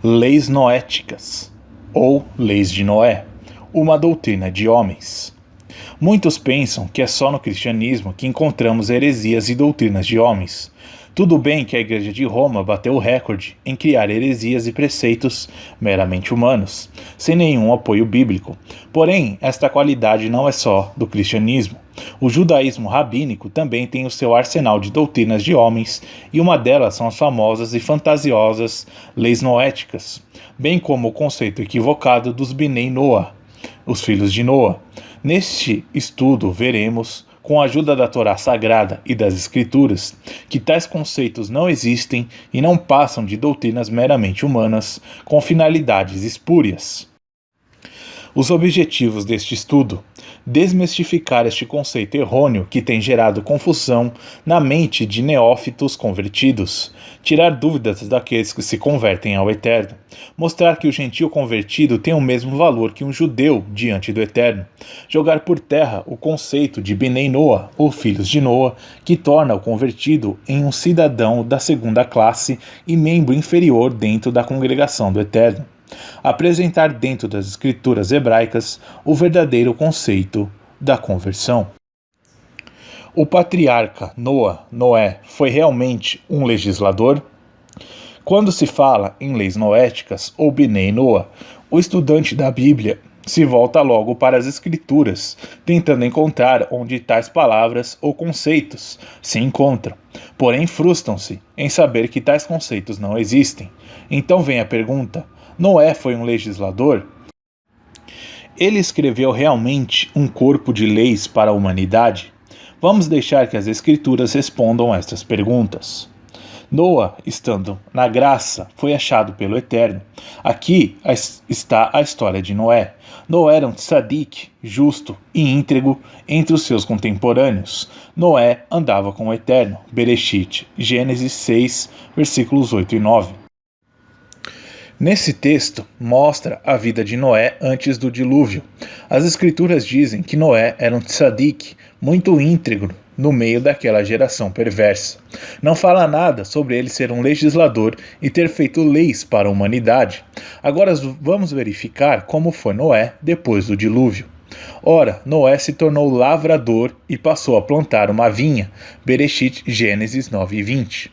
Leis noéticas, ou leis de Noé, uma doutrina de homens. Muitos pensam que é só no cristianismo que encontramos heresias e doutrinas de homens. Tudo bem que a Igreja de Roma bateu o recorde em criar heresias e preceitos meramente humanos, sem nenhum apoio bíblico. Porém, esta qualidade não é só do cristianismo. O judaísmo rabínico também tem o seu arsenal de doutrinas de homens, e uma delas são as famosas e fantasiosas leis noéticas, bem como o conceito equivocado dos Bnei Noah, os filhos de Noa. Neste estudo veremos, com a ajuda da Torá Sagrada e das Escrituras, que tais conceitos não existem e não passam de doutrinas meramente humanas com finalidades espúrias. Os objetivos deste estudo: desmistificar este conceito errôneo que tem gerado confusão na mente de neófitos convertidos, tirar dúvidas daqueles que se convertem ao Eterno, mostrar que o gentio convertido tem o mesmo valor que um judeu diante do Eterno, jogar por terra o conceito de Bnei Noah, ou filhos de Noa, que torna o convertido em um cidadão da segunda classe e membro inferior dentro da congregação do Eterno. Apresentar dentro das escrituras hebraicas o verdadeiro conceito da conversão. O patriarca Noé, foi realmente um legislador? Quando se fala em leis noéticas ou Bnei Noah, o estudante da Bíblia se volta logo para as escrituras, tentando encontrar onde tais palavras ou conceitos se encontram. Porém, frustram-se em saber que tais conceitos não existem. Então vem a pergunta: Noé foi um legislador? Ele escreveu realmente um corpo de leis para a humanidade? Vamos deixar que as Escrituras respondam estas perguntas. Noa, estando na graça, foi achado pelo Eterno. Aqui está a história de Noé. Noé era um tzadik, justo e íntegro entre os seus contemporâneos. Noé andava com o Eterno. Bereshit, Gênesis 6, versículos 8 e 9. Nesse texto, mostra a vida de Noé antes do dilúvio. As escrituras dizem que Noé era um tzadik, muito íntegro, no meio daquela geração perversa. Não fala nada sobre ele ser um legislador e ter feito leis para a humanidade. Agora vamos verificar como foi Noé depois do dilúvio. Ora, Noé se tornou lavrador e passou a plantar uma vinha. Bereshit, Gênesis 9 e 20.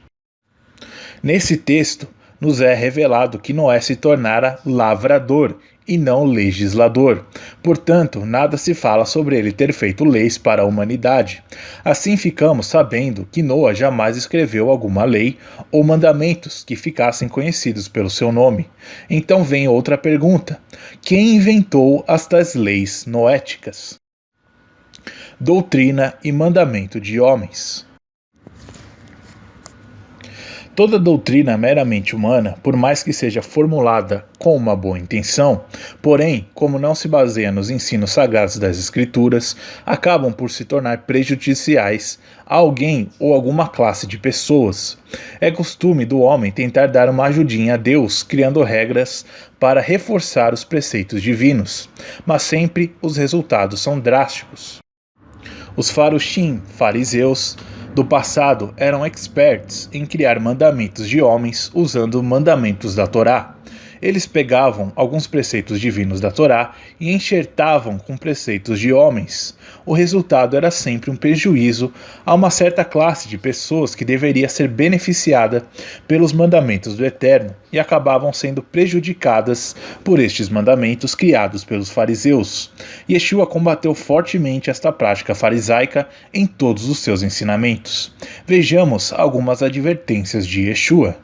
Nesse texto, nos é revelado que Noé se tornara lavrador e não legislador. Portanto, nada se fala sobre ele ter feito leis para a humanidade. Assim ficamos sabendo que Noé jamais escreveu alguma lei ou mandamentos que ficassem conhecidos pelo seu nome. Então vem outra pergunta: quem inventou estas leis noéticas? Doutrina e mandamento de homens. Toda doutrina meramente humana, por mais que seja formulada com uma boa intenção, porém, como não se baseia nos ensinos sagrados das Escrituras, acabam por se tornar prejudiciais a alguém ou alguma classe de pessoas. É costume do homem tentar dar uma ajudinha a Deus, criando regras para reforçar os preceitos divinos, mas sempre os resultados são drásticos. Os fariseus, do passado eram experts em criar mandamentos de homens usando mandamentos da Torá. Eles pegavam alguns preceitos divinos da Torá e enxertavam com preceitos de homens. O resultado era sempre um prejuízo a uma certa classe de pessoas que deveria ser beneficiada pelos mandamentos do Eterno e acabavam sendo prejudicadas por estes mandamentos criados pelos fariseus. Yeshua combateu fortemente esta prática farisaica em todos os seus ensinamentos. Vejamos algumas advertências de Yeshua.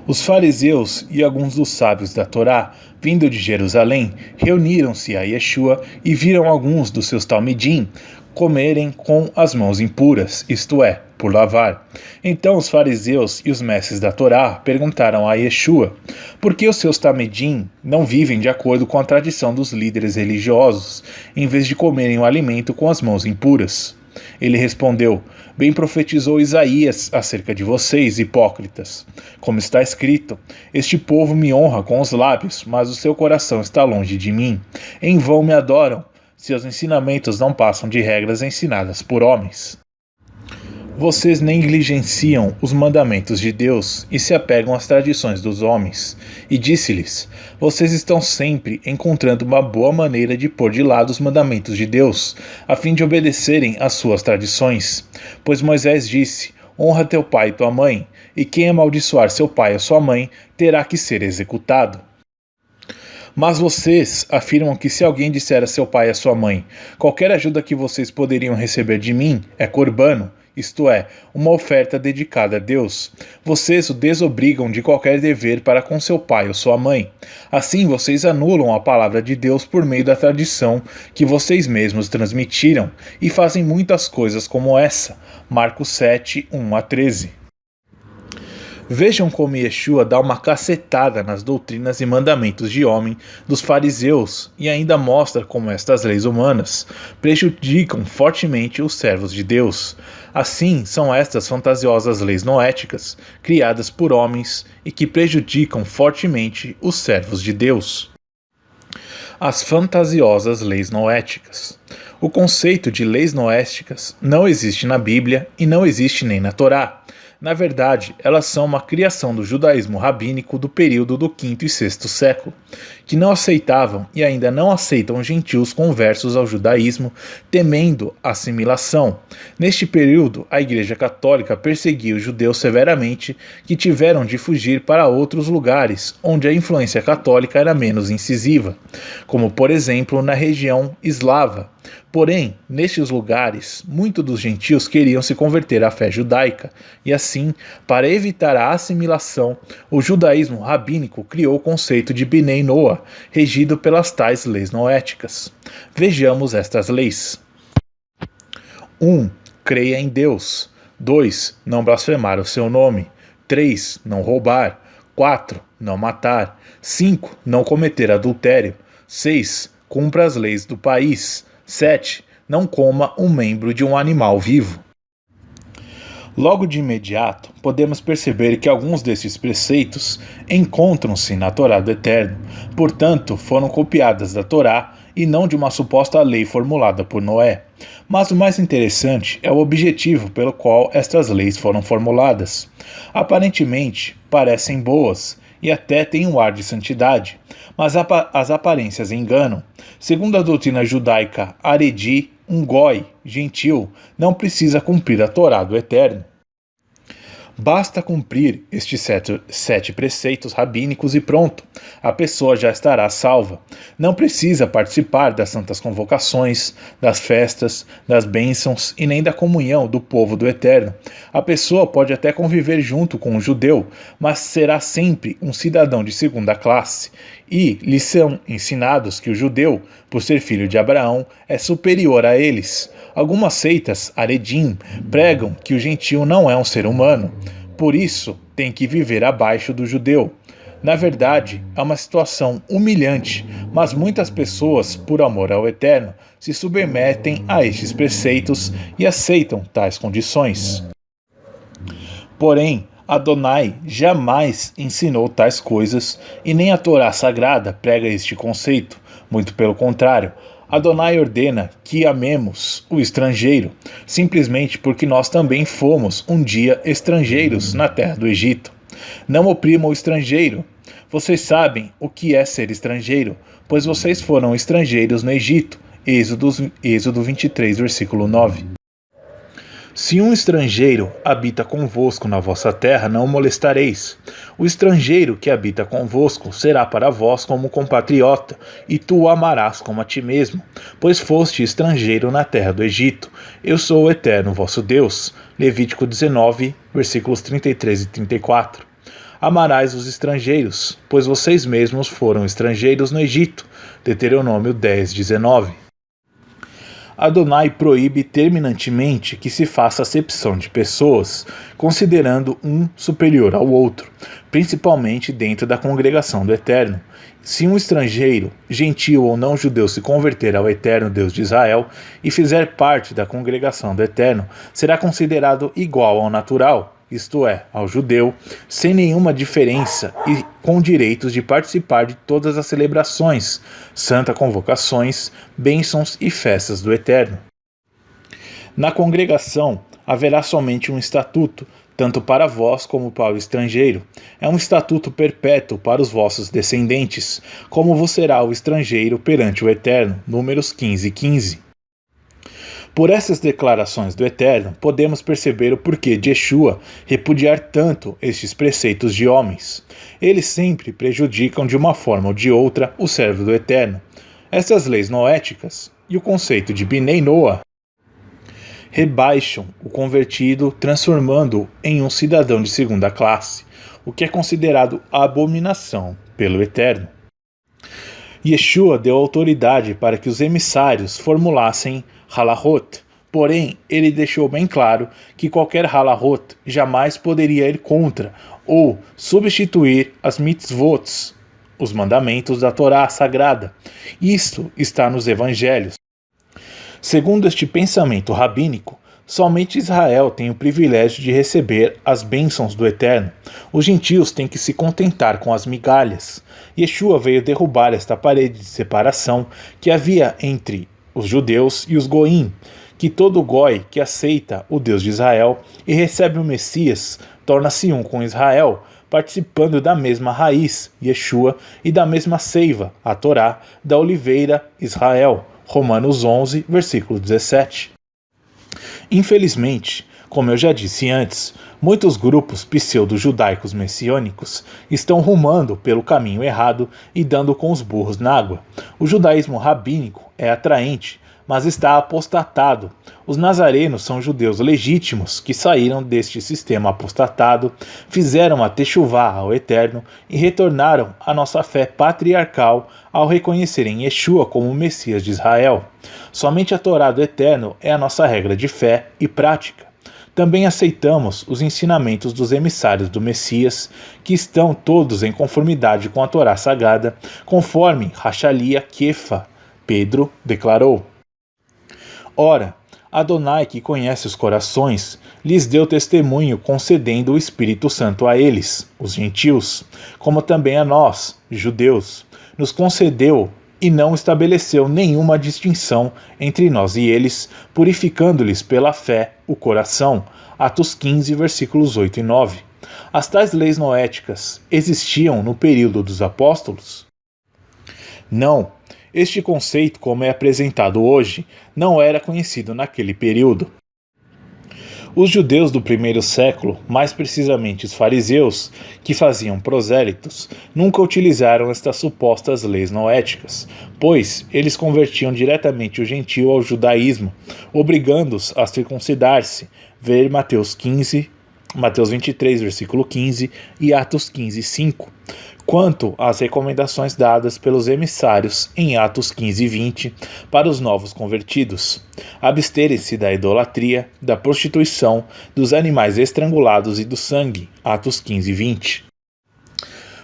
Os fariseus e alguns dos sábios da Torá, vindo de Jerusalém, reuniram-se a Yeshua e viram alguns dos seus talmidim comerem com as mãos impuras, isto é, por lavar. Então os fariseus e os mestres da Torá perguntaram a Yeshua: por que os seus talmidim não vivem de acordo com a tradição dos líderes religiosos, em vez de comerem o alimento com as mãos impuras? Ele respondeu: bem profetizou Isaías acerca de vocês, hipócritas. Como está escrito: este povo me honra com os lábios, mas o seu coração está longe de mim. Em vão me adoram. Seus ensinamentos não passam de regras ensinadas por homens. Vocês negligenciam os mandamentos de Deus e se apegam às tradições dos homens. E disse-lhes: vocês estão sempre encontrando uma boa maneira de pôr de lado os mandamentos de Deus, a fim de obedecerem às suas tradições. Pois Moisés disse: honra teu pai e tua mãe, e quem amaldiçoar seu pai ou sua mãe terá que ser executado. Mas vocês afirmam que se alguém disser a seu pai e a sua mãe: qualquer ajuda que vocês poderiam receber de mim é corbano, isto é, uma oferta dedicada a Deus, vocês o desobrigam de qualquer dever para com seu pai ou sua mãe. Assim vocês anulam a palavra de Deus por meio da tradição que vocês mesmos transmitiram e fazem muitas coisas como essa. Marcos 7, 1-13. Vejam como Yeshua dá uma cacetada nas doutrinas e mandamentos de homem dos fariseus e ainda mostra como estas leis humanas prejudicam fortemente os servos de Deus. Assim, são estas fantasiosas leis noéticas, criadas por homens e que prejudicam fortemente os servos de Deus. As fantasiosas leis noéticas. O conceito de leis noéticas não existe na Bíblia e não existe nem na Torá. Na verdade, elas são uma criação do judaísmo rabínico do período do V e VI século, que não aceitavam e ainda não aceitam gentios conversos ao judaísmo, temendo assimilação. Neste período, a Igreja Católica perseguia os judeus severamente, que tiveram de fugir para outros lugares, onde a influência católica era menos incisiva, como por exemplo na região eslava. Porém, nestes lugares, muitos dos gentios queriam se converter à fé judaica, e assim, para evitar a assimilação, o judaísmo rabínico criou o conceito de Bnei Noah, regido pelas tais leis noéticas. Vejamos estas leis. 1. Creia em Deus. 2. Não blasfemar o seu nome. 3. Não roubar. 4. Não matar. 5. Não cometer adultério. 6. Cumpra as leis do país. 7. Não coma um membro de um animal vivo. Logo de imediato, podemos perceber que alguns desses preceitos encontram-se na Torá do Eterno, portanto, foram copiadas da Torá e não de uma suposta lei formulada por Noé. Mas o mais interessante é o objetivo pelo qual estas leis foram formuladas. Aparentemente, parecem boas e até têm um ar de santidade, mas as aparências enganam. Segundo a doutrina judaica Haredi, um goi, gentil, não precisa cumprir a Torá do Eterno. Basta cumprir estes sete preceitos rabínicos e pronto, a pessoa já estará salva. Não precisa participar das santas convocações, das festas, das bênçãos e nem da comunhão do povo do Eterno. A pessoa pode até conviver junto com um judeu, mas será sempre um cidadão de segunda classe. E lhes são ensinados que o judeu, por ser filho de Abraão, é superior a eles. Algumas seitas, Haredim, pregam que o gentio não é um ser humano, por isso tem que viver abaixo do judeu. Na verdade, é uma situação humilhante, mas muitas pessoas, por amor ao Eterno, se submetem a estes preceitos e aceitam tais condições. Porém, Adonai jamais ensinou tais coisas e nem a Torá Sagrada prega este conceito, muito pelo contrário. Adonai ordena que amemos o estrangeiro, simplesmente porque nós também fomos um dia estrangeiros na terra do Egito. Não oprimam o estrangeiro. Vocês sabem o que é ser estrangeiro, pois vocês foram estrangeiros no Egito. Êxodo 23, versículo 9. Se um estrangeiro habita convosco na vossa terra, não o molestareis. O estrangeiro que habita convosco será para vós como compatriota, e tu o amarás como a ti mesmo, pois foste estrangeiro na terra do Egito. Eu sou o Eterno vosso Deus. Levítico 19, versículos 33 e 34. Amarás os estrangeiros, pois vocês mesmos foram estrangeiros no Egito. Deuteronômio 10, 19. Adonai proíbe terminantemente que se faça acepção de pessoas, considerando um superior ao outro, principalmente dentro da congregação do Eterno. Se um estrangeiro, gentil ou não judeu, se converter ao Eterno Deus de Israel e fizer parte da congregação do Eterno, será considerado igual ao natural, isto é, ao judeu, sem nenhuma diferença e com direitos de participar de todas as celebrações, santas convocações, bênçãos e festas do Eterno. Na congregação, haverá somente um estatuto, tanto para vós como para o estrangeiro. É um estatuto perpétuo para os vossos descendentes, como vos será o estrangeiro perante o Eterno. Números 15:15. Por essas declarações do Eterno, podemos perceber o porquê de Yeshua repudiar tanto estes preceitos de homens. Eles sempre prejudicam de uma forma ou de outra o servo do Eterno. Essas leis noéticas e o conceito de Binei Noah rebaixam o convertido, transformando-o em um cidadão de segunda classe, o que é considerado abominação pelo Eterno. Yeshua deu autoridade para que os emissários formulassem halahot, porém ele deixou bem claro que qualquer halahot jamais poderia ir contra ou substituir as mitzvot, os mandamentos da Torá sagrada. Isto está nos evangelhos. Segundo este pensamento rabínico, somente Israel tem o privilégio de receber as bênçãos do Eterno. Os gentios têm que se contentar com as migalhas. Yeshua veio derrubar esta parede de separação que havia entre os judeus e os goim, que todo goi que aceita o Deus de Israel e recebe o Messias torna-se um com Israel, participando da mesma raiz, Yeshua, e da mesma seiva, a Torá, da oliveira, Israel. Romanos 11, versículo 17. Infelizmente, como eu já disse antes, muitos grupos pseudo-judaicos messiânicos estão rumando pelo caminho errado e dando com os burros na água. O judaísmo rabínico é atraente, mas está apostatado. Os nazarenos são judeus legítimos que saíram deste sistema apostatado, fizeram a techuvá ao Eterno e retornaram à nossa fé patriarcal ao reconhecerem Yeshua como o Messias de Israel. Somente a Torá do Eterno é a nossa regra de fé e prática. Também aceitamos os ensinamentos dos emissários do Messias, que estão todos em conformidade com a Torá sagrada, conforme Hashalia Kefa, Pedro declarou. Ora, Adonai, que conhece os corações, lhes deu testemunho concedendo o Espírito Santo a eles, os gentios, como também a nós, judeus, nos concedeu e não estabeleceu nenhuma distinção entre nós e eles, purificando-lhes pela fé o coração. Atos 15, versículos 8 e 9. As tais leis noéticas existiam no período dos apóstolos? Não. Este conceito, como é apresentado hoje, não era conhecido naquele período. Os judeus do primeiro século, mais precisamente os fariseus, que faziam prosélitos, nunca utilizaram estas supostas leis noéticas, pois eles convertiam diretamente o gentio ao judaísmo, obrigando-os a circuncidar-se. Ver Mateus 23, versículo 15 e Atos 15, 5. Quanto às recomendações dadas pelos emissários em Atos 15 e 20 para os novos convertidos, absterem-se da idolatria, da prostituição, dos animais estrangulados e do sangue, Atos 15 e 20.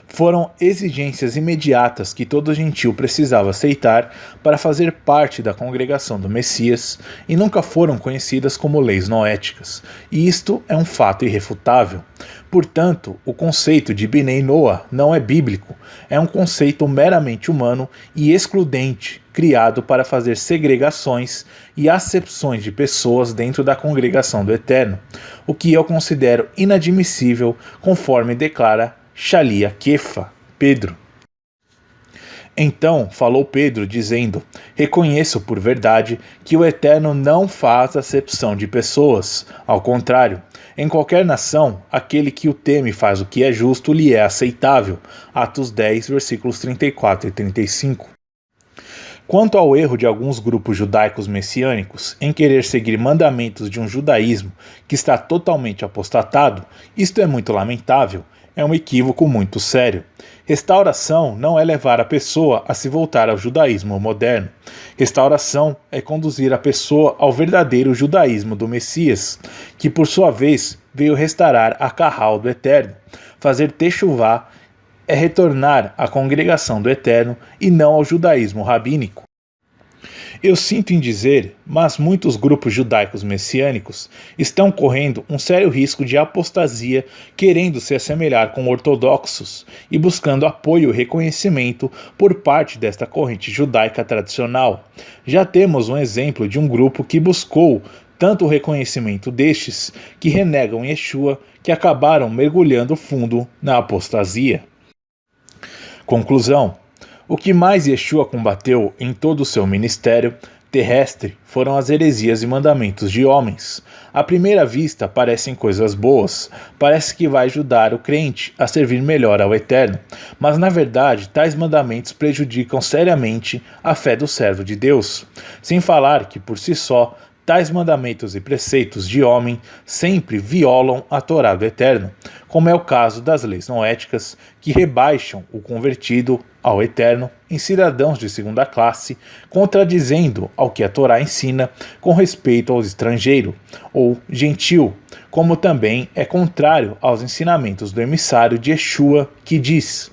Foram exigências imediatas que todo gentil precisava aceitar para fazer parte da congregação do Messias e nunca foram conhecidas como leis noéticas, e isto é um fato irrefutável. Portanto, o conceito de Binei Noah não é bíblico, é um conceito meramente humano e excludente, criado para fazer segregações e acepções de pessoas dentro da congregação do Eterno, o que eu considero inadmissível, conforme declara Shalia Kefa, Pedro. Então falou Pedro, dizendo: reconheço por verdade que o Eterno não faz acepção de pessoas. Ao contrário, em qualquer nação, aquele que o teme e faz o que é justo lhe é aceitável. Atos 10, versículos 34 e 35. Quanto ao erro de alguns grupos judaicos messiânicos em querer seguir mandamentos de um judaísmo que está totalmente apostatado, isto é muito lamentável. É um equívoco muito sério. Restauração não é levar a pessoa a se voltar ao judaísmo moderno. Restauração é conduzir a pessoa ao verdadeiro judaísmo do Messias, que por sua vez veio restaurar a Kahal do Eterno. Fazer techuvá é retornar à congregação do Eterno e não ao judaísmo rabínico. Eu sinto em dizer, mas muitos grupos judaicos messiânicos estão correndo um sério risco de apostasia, querendo se assemelhar com ortodoxos e buscando apoio e reconhecimento por parte desta corrente judaica tradicional. Já temos um exemplo de um grupo que buscou tanto o reconhecimento destes que renegam Yeshua que acabaram mergulhando fundo na apostasia. Conclusão: o que mais Yeshua combateu em todo o seu ministério terrestre foram as heresias e mandamentos de homens. À primeira vista parecem coisas boas, parece que vai ajudar o crente a servir melhor ao Eterno, mas na verdade tais mandamentos prejudicam seriamente a fé do servo de Deus, sem falar que por si só tais mandamentos e preceitos de homem sempre violam a Torá do Eterno, como é o caso das leis noéticas, que rebaixam o convertido ao Eterno em cidadãos de segunda classe, contradizendo ao que a Torá ensina com respeito ao estrangeiro, ou gentil, como também é contrário aos ensinamentos do emissário de Yeshua, que diz: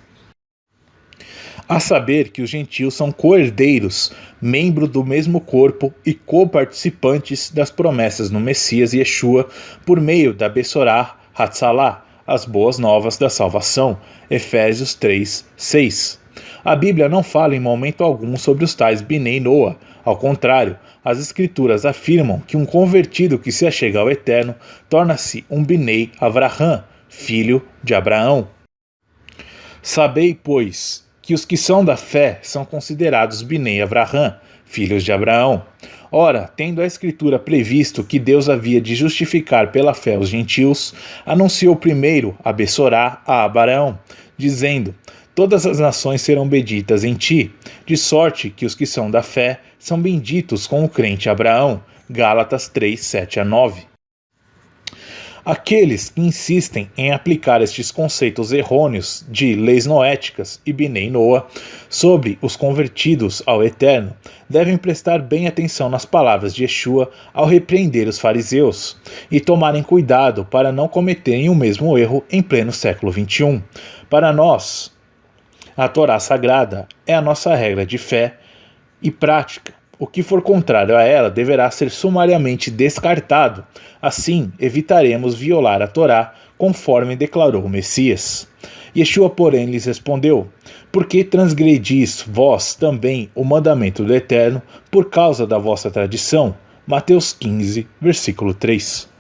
a saber que os gentios são co-herdeiros, membros do mesmo corpo e co-participantes das promessas no Messias Yeshua por meio da Bessorá Hatzalá, as boas novas da salvação. Efésios 3, 6. A Bíblia não fala em momento algum sobre os tais Binei Noa. Ao contrário, as Escrituras afirmam que um convertido que se achega ao Eterno torna-se um Binei Avraham, filho de Abraão. Sabei, pois, que os que são da fé são considerados Binei Avraham, filhos de Abraão. Ora, tendo a Escritura previsto que Deus havia de justificar pela fé os gentios, anunciou primeiro a Bessorá a Abraão, dizendo: todas as nações serão benditas em ti, de sorte que os que são da fé são benditos com o crente Abraão. Gálatas 3, 7-9. Aqueles que insistem em aplicar estes conceitos errôneos de leis noéticas e Binei Noa sobre os convertidos ao Eterno devem prestar bem atenção nas palavras de Yeshua ao repreender os fariseus e tomarem cuidado para não cometerem o mesmo erro em pleno século XXI. Para nós, a Torá Sagrada é a nossa regra de fé e prática. O que for contrário a ela deverá ser sumariamente descartado. Assim, evitaremos violar a Torá, conforme declarou o Messias. Yeshua, porém, lhes respondeu: por que transgredis vós também o mandamento do Eterno por causa da vossa tradição? Mateus 15, versículo 3.